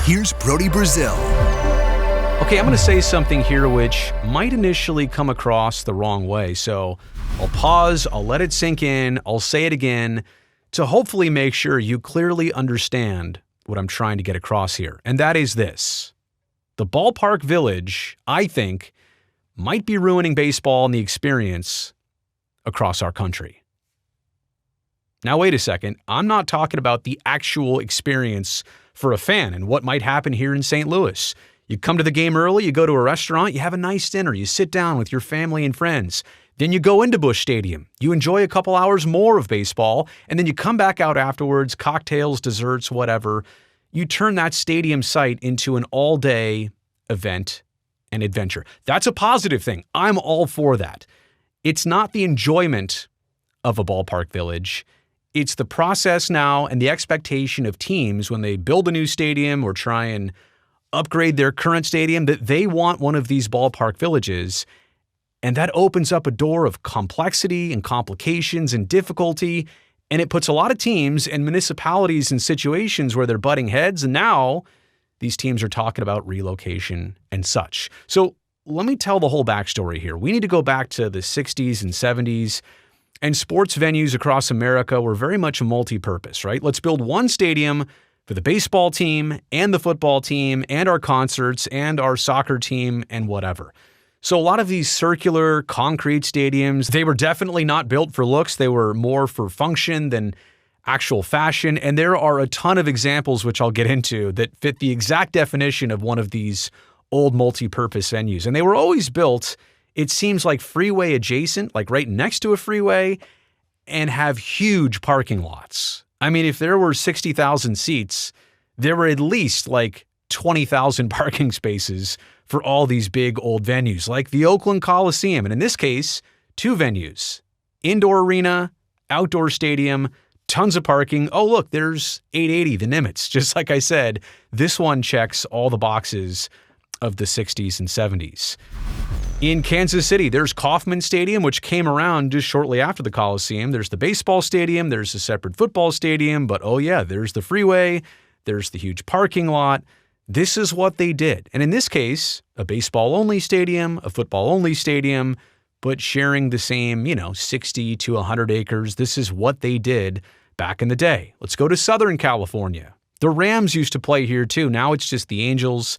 Here's Brody Brazil. Okay, I'm going to say something here which might initially come across the wrong way. So I'll pause, I'll let it sink in, I'll say it again to hopefully make sure you clearly understand what I'm trying to get across here. And that is this. The Ballpark Village, I think, might be ruining baseball and the experience across our country. Now, wait a second. I'm not talking about the actual experience for a fan and what might happen here in St. Louis. You come to the game early, you go to a restaurant, you have a nice dinner, you sit down with your family and friends. Then you go into Busch Stadium. You enjoy a couple hours more of baseball, and then you come back out afterwards, cocktails, desserts, whatever. You turn that stadium site into an all-day event and adventure. That's a positive thing. I'm all for that. It's not the enjoyment of a ballpark village. It's the process now and the expectation of teams when they build a new stadium or try and upgrade their current stadium that they want one of these ballpark villages. And that opens up a door of complexity and complications and difficulty. And it puts a lot of teams and municipalities in situations where they're butting heads. And now these teams are talking about relocation and such. So let me tell the whole backstory here. We need to go back to the 60s and 70s. And sports venues across America were very much multi-purpose, right? Let's build one stadium for the baseball team and the football team and our concerts and our soccer team and whatever. So a lot of these circular concrete stadiums, they were definitely not built for looks. They were more for function than actual fashion. And there are a ton of examples, which I'll get into, that fit the exact definition of one of these old multi-purpose venues. And they were always built, it seems like freeway adjacent, like right next to a freeway, and have huge parking lots. I mean, if there were 60,000 seats, there were at least like 20,000 parking spaces for all these big old venues, like the Oakland Coliseum. And in this case, two venues, indoor arena, outdoor stadium, tons of parking. Oh, look, there's 880, the Nimitz. Just like I said, this one checks all the boxes of the 60s and 70s. In Kansas City, there's Kauffman Stadium, which came around just shortly after the Coliseum. There's the baseball stadium. There's a separate football stadium. But oh yeah, there's the freeway. There's the huge parking lot. This is what they did. And in this case, a baseball-only stadium, a football-only stadium, but sharing the same, 60 to 100 acres. This is what they did back in the day. Let's go to Southern California. The Rams used to play here too. Now it's just the Angels.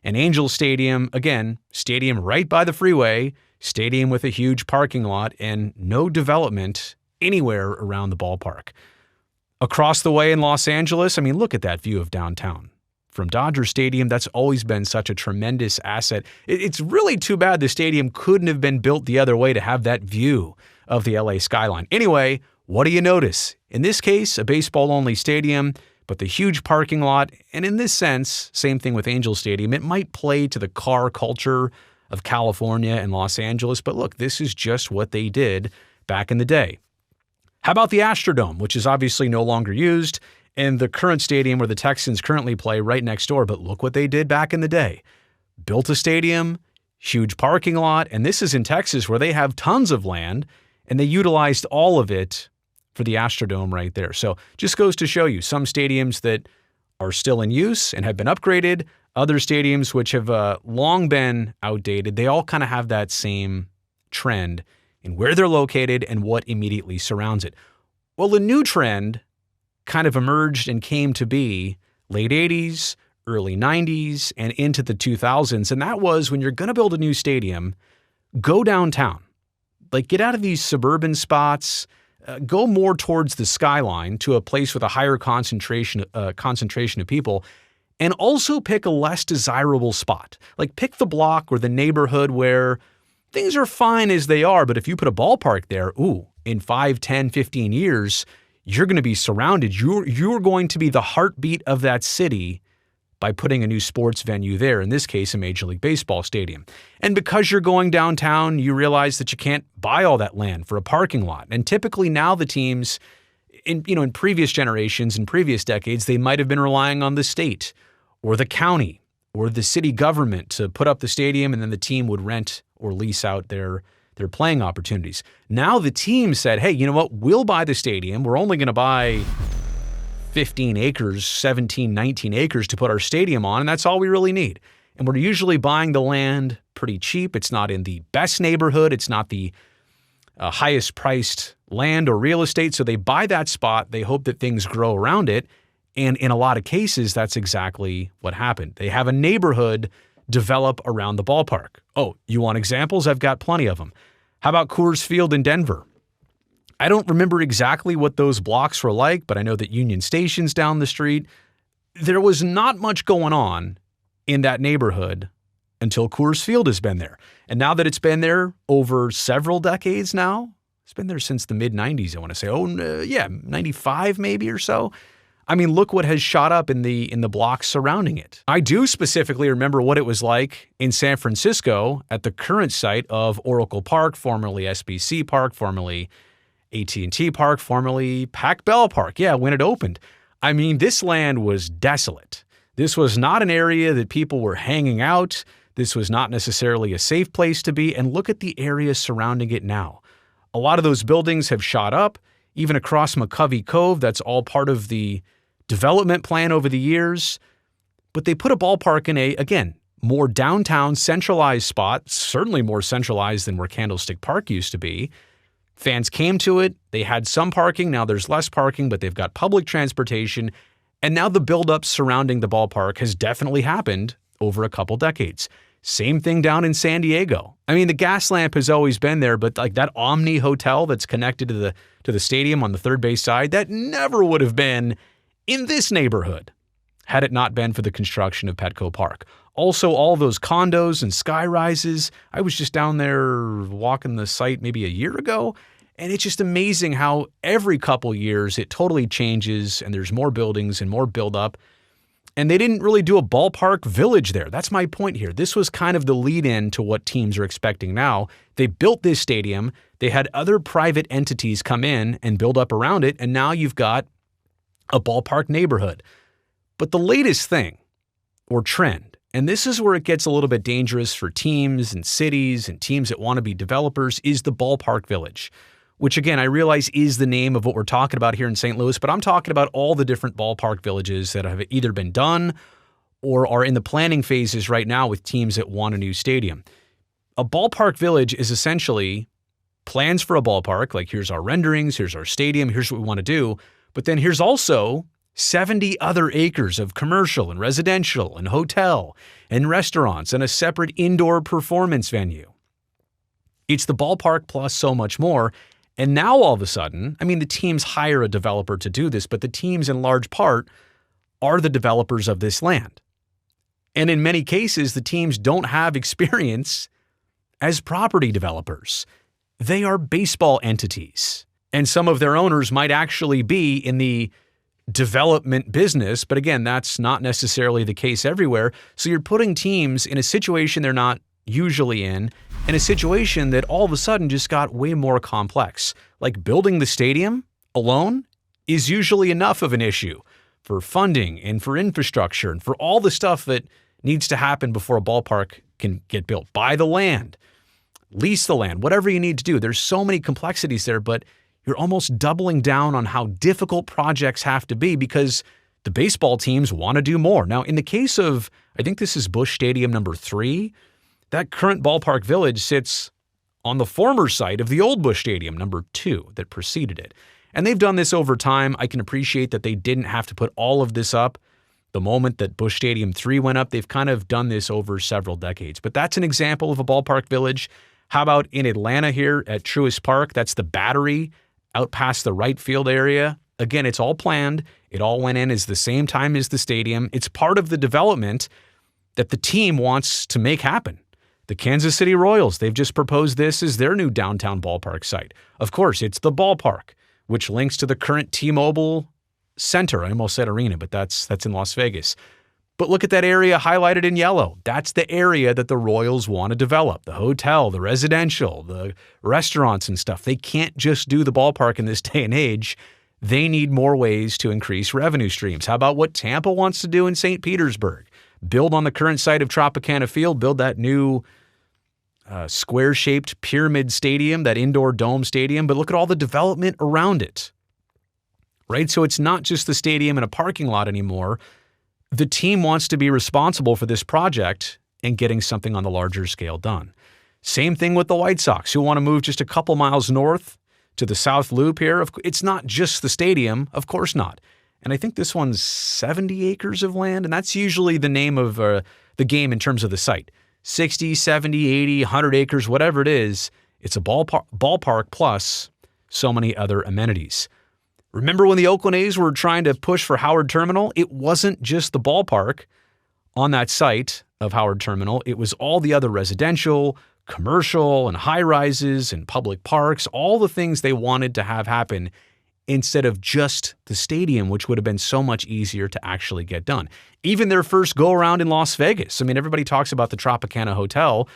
An Angel Stadium, again, stadium right by the freeway, stadium with a huge parking lot, and no development anywhere around the ballpark. Across the way in Los Angeles, I mean, look at that view of downtown. From Dodger Stadium, that's always been such a tremendous asset. It's really too bad the stadium couldn't have been built the other way to have that view of the LA skyline. Anyway, what do you notice? In this case, a baseball-only stadium, but the huge parking lot, and in this sense, same thing with Angel Stadium, it might play to the car culture of California and Los Angeles, but look, this is just what they did back in the day. How about the Astrodome, which is obviously no longer used, and the current stadium where the Texans currently play right next door, but look what they did back in the day. Built a stadium, huge parking lot, and this is in Texas where they have tons of land, and they utilized all of it for the Astrodome right there. So just goes to show you some stadiums that are still in use and have been upgraded, other stadiums which have long been outdated. They all kind of have that same trend in where they're located and what immediately surrounds it. Well, the new trend kind of emerged and came to be late 80s, early 90s, and into the 2000s. And that was when you're going to build a new stadium, go downtown. Like get out of these suburban spots, go more towards the skyline to a place with a higher concentration of people, and also pick a less desirable spot. Like pick the block or the neighborhood where things are fine as they are, but if you put a ballpark there, in 5, 10, 15 years, you're going to be surrounded. You're going to be the heartbeat of that city by putting a new sports venue there, in this case, a Major League Baseball stadium. And because you're going downtown, you realize that you can't buy all that land for a parking lot. And typically now the teams, in previous generations, in previous decades, they might have been relying on the state or the county or the city government to put up the stadium, and then the team would rent or lease out their playing opportunities. Now the team said, hey, you know what? We'll buy the stadium. We're only going to buy 15 acres, 17, 19 acres to put our stadium on, and that's all we really need. And we're usually buying the land pretty cheap. It's not in the best neighborhood. It's not the highest priced land or real estate. So they buy that spot. They hope that things grow around it. And in a lot of cases, that's exactly what happened. They have a neighborhood develop around the ballpark. Oh, you want examples? I've got plenty of them. How about Coors Field in Denver? I don't remember exactly what those blocks were like, but I know that Union Station's down the street. There was not much going on in that neighborhood until Coors Field has been there. And now that it's been there over several decades now, it's been there since the mid-90s, I want to say. 95 maybe or so. I mean, look what has shot up in the blocks surrounding it. I do specifically remember what it was like in San Francisco at the current site of Oracle Park, formerly SBC Park, formerly AT&T Park, formerly Pac Bell Park. Yeah, when it opened. I mean, this land was desolate. This was not an area that people were hanging out. This was not necessarily a safe place to be. And look at the area surrounding it now. A lot of those buildings have shot up, even across McCovey Cove. That's all part of the development plan over the years. But they put a ballpark in a, again, more downtown centralized spot, certainly more centralized than where Candlestick Park used to be. Fans came to it. They had some parking. Now there's less parking, but they've got public transportation. And now the buildup surrounding the ballpark has definitely happened over a couple decades. Same thing down in San Diego. I mean, the gas lamp has always been there, but like that Omni Hotel that's connected to the stadium on the third base side, that never would have been in this neighborhood had it not been for the construction of Petco Park. Also, all those condos and sky rises. I was just down there walking the site maybe a year ago, and it's just amazing how every couple years it totally changes and there's more buildings and more buildup. And they didn't really do a ballpark village there. That's my point here. This was kind of the lead-in to what teams are expecting now. They built this stadium. They had other private entities come in and build up around it, and now you've got a ballpark neighborhood. But the latest thing, or trend, and this is where it gets a little bit dangerous for teams and cities and teams that want to be developers, is the Ballpark Village, which again, I realize is the name of what we're talking about here in St. Louis, but I'm talking about all the different ballpark villages that have either been done or are in the planning phases right now with teams that want a new stadium. A ballpark village is essentially plans for a ballpark, like here's our renderings, here's our stadium, here's what we want to do, but then here's also 70 other acres of commercial and residential and hotel and restaurants and a separate indoor performance venue. It's the ballpark plus so much more. And now all of a sudden, I mean, the teams hire a developer to do this, but the teams in large part are the developers of this land. And in many cases, the teams don't have experience as property developers. They are baseball entities. And some of their owners might actually be in the development business. But again, that's not necessarily the case everywhere. So you're putting teams in a situation they're not usually in a situation that all of a sudden just got way more complex. Like building the stadium alone is usually enough of an issue for funding and for infrastructure and for all the stuff that needs to happen before a ballpark can get built. Buy the land, lease the land, whatever you need to do. There's so many complexities there, but you're almost doubling down on how difficult projects have to be because the baseball teams want to do more. Now, in the case of, I think this is Busch Stadium number 3, that current ballpark village sits on the former site of the old Busch Stadium, number 2, that preceded it. And they've done this over time. I can appreciate that they didn't have to put all of this up the moment that Busch Stadium 3 went up. They've kind of done this over several decades. But that's an example of a ballpark village. How about in Atlanta here at Truist Park? That's the Battery out past the right field area. Again, it's all planned. It all went in as the same time as the stadium. It's part of the development that the team wants to make happen. The Kansas City Royals, they've just proposed this as their new downtown ballpark site. Of course, it's the ballpark, which links to the current T-Mobile Center. I almost said arena, but that's in Las Vegas. But look at that area highlighted in yellow. That's the area that the Royals want to develop. The hotel, the residential, the restaurants and stuff. They can't just do the ballpark in this day and age. They need more ways to increase revenue streams. How about what Tampa wants to do in St. Petersburg? Build on the current site of Tropicana Field, build that new square-shaped pyramid stadium, that indoor dome stadium, but look at all the development around it. right? So it's not just the stadium and a parking lot anymore. The team wants to be responsible for this project and getting something on the larger scale done. Same thing with the White Sox, who want to move just a couple miles north to the South Loop here. It's not just the stadium, of course not. And I think this one's 70 acres of land, and that's usually the name of the game in terms of the site. 60, 70, 80, 100 acres, whatever it is, it's a ballpark plus so many other amenities. Remember when the Oakland A's were trying to push for Howard Terminal? It wasn't just the ballpark on that site of Howard Terminal. It was all the other residential, commercial, and high-rises and public parks, all the things they wanted to have happen instead of just the stadium, which would have been so much easier to actually get done. Even their first go-around in Las Vegas. I mean, everybody talks about the Tropicana Hotel,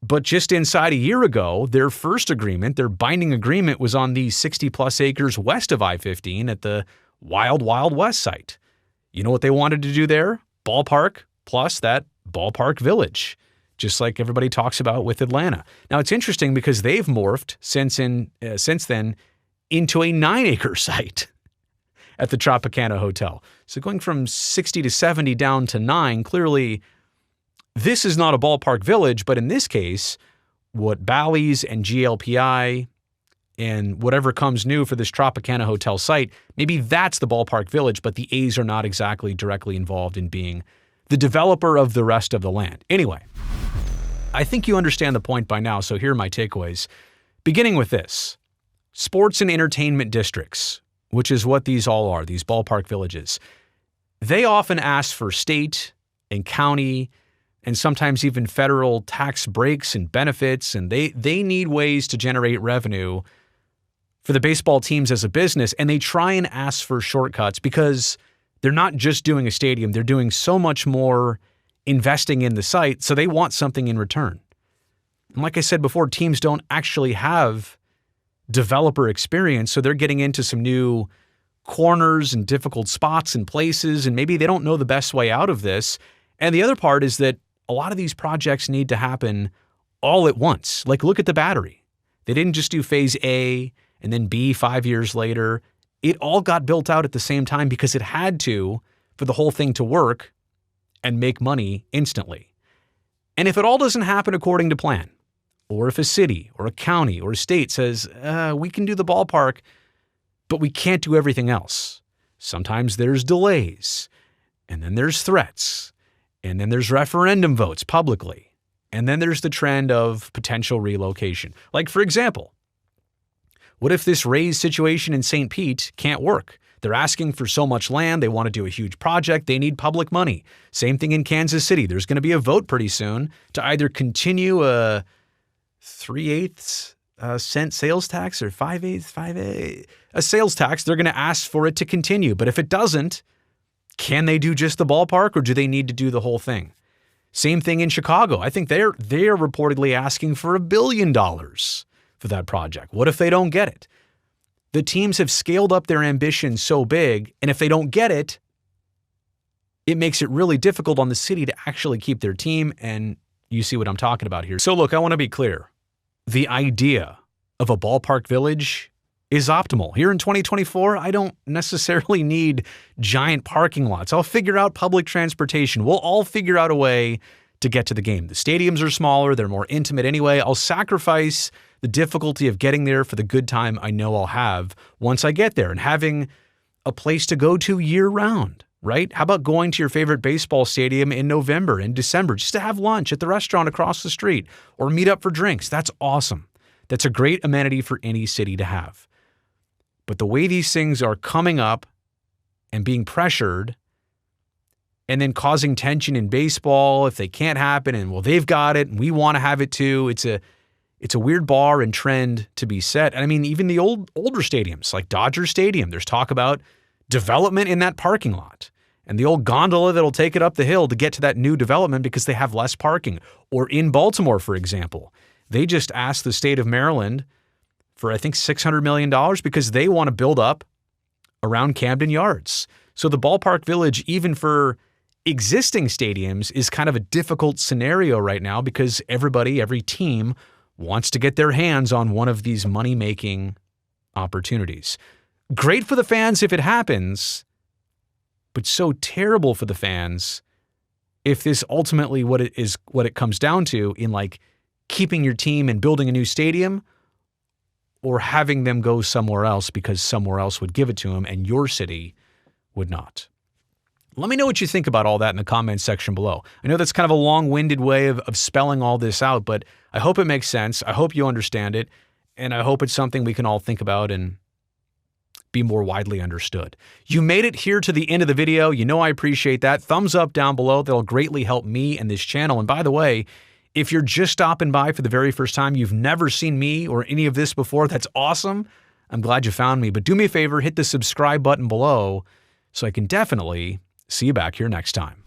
but just inside a year ago, their first agreement, their binding agreement, was on these 60-plus acres west of I-15 at the Wild Wild West site. You know what they wanted to do there? Ballpark plus that Ballpark Village, just like everybody talks about with Atlanta. Now, it's interesting because they've morphed since then into a 9-acre site at the Tropicana Hotel. So going from 60 to 70 down to 9, clearly this is not a ballpark village, but in this case, what Bally's and GLPI and whatever comes new for this Tropicana Hotel site, maybe that's the ballpark village, but the A's are not exactly directly involved in being the developer of the rest of the land. Anyway, I think you understand the point by now, so here are my takeaways. Beginning with this, sports and entertainment districts, which is what these all are, these ballpark villages, they often ask for state and county and sometimes even federal tax breaks and benefits, and they need ways to generate revenue for the baseball teams as a business, and they try and ask for shortcuts because they're not just doing a stadium, they're doing so much more investing in the site, so they want something in return. And like I said before, teams don't actually have developer experience, so they're getting into some new corners and difficult spots and places, and maybe they don't know the best way out of this. And the other part is that a lot of these projects need to happen all at once. Like, look at the Battery. They didn't just do phase A and then B 5 years later. It all got built out at the same time because it had to for the whole thing to work and make money instantly. And if it all doesn't happen according to plan, or if a city or a county or a state says, we can do the ballpark, but we can't do everything else, sometimes there's delays, and then there's threats, and then there's referendum votes publicly, and then there's the trend of potential relocation. Like, for example, what if this Rays situation in St. Pete can't work? They're asking for so much land. They want to do a huge project. They need public money. Same thing in Kansas City. There's going to be a vote pretty soon to either continue a 3/8 cent sales tax or 5/8 a sales tax. They're going to ask for it to continue. But if it doesn't, can they do just the ballpark, or do they need to do the whole thing? Same thing in Chicago. I think they're reportedly asking for $1 billion for that project. What if they don't get it? The teams have scaled up their ambitions so big, and if they don't get it, it makes it really difficult on the city to actually keep their team, and you see what I'm talking about here. So look, I want to be clear. The idea of a ballpark village is optimal. Here in 2024, I don't necessarily need giant parking lots. I'll figure out public transportation. We'll all figure out a way to get to the game. The stadiums are smaller. They're more intimate anyway. I'll sacrifice the difficulty of getting there for the good time I know I'll have once I get there and having a place to go to year-round, right? How about going to your favorite baseball stadium in November and December just to have lunch at the restaurant across the street or meet up for drinks? That's awesome. That's a great amenity for any city to have. But the way these things are coming up and being pressured and then causing tension in baseball if they can't happen and, well, they've got it and we want to have it too, it's a weird bar and trend to be set. And I mean, even the older stadiums like Dodger Stadium, there's talk about development in that parking lot and the old gondola that'll take it up the hill to get to that new development because they have less parking. Or in Baltimore, for example, they just asked the state of Maryland for, I think, $600 million because they want to build up around Camden Yards. So the ballpark village, even for existing stadiums, is kind of a difficult scenario right now because every team wants to get their hands on one of these money-making opportunities. Great for the fans if it happens, but so terrible for the fans if this ultimately what it comes down to in like keeping your team and building a new stadium or having them go somewhere else because somewhere else would give it to them and your city would not. Let me know what you think about all that in the comments section below. I know that's kind of a long-winded way of spelling all this out, but I hope it makes sense. I hope you understand it, and I hope it's something we can all think about and be more widely understood. You made it here to the end of the video. You know I appreciate that. Thumbs up down below. That'll greatly help me and this channel. And by the way, if you're just stopping by for the very first time, you've never seen me or any of this before, that's awesome. I'm glad you found me. But do me a favor, hit the subscribe button below so I can definitely see you back here next time.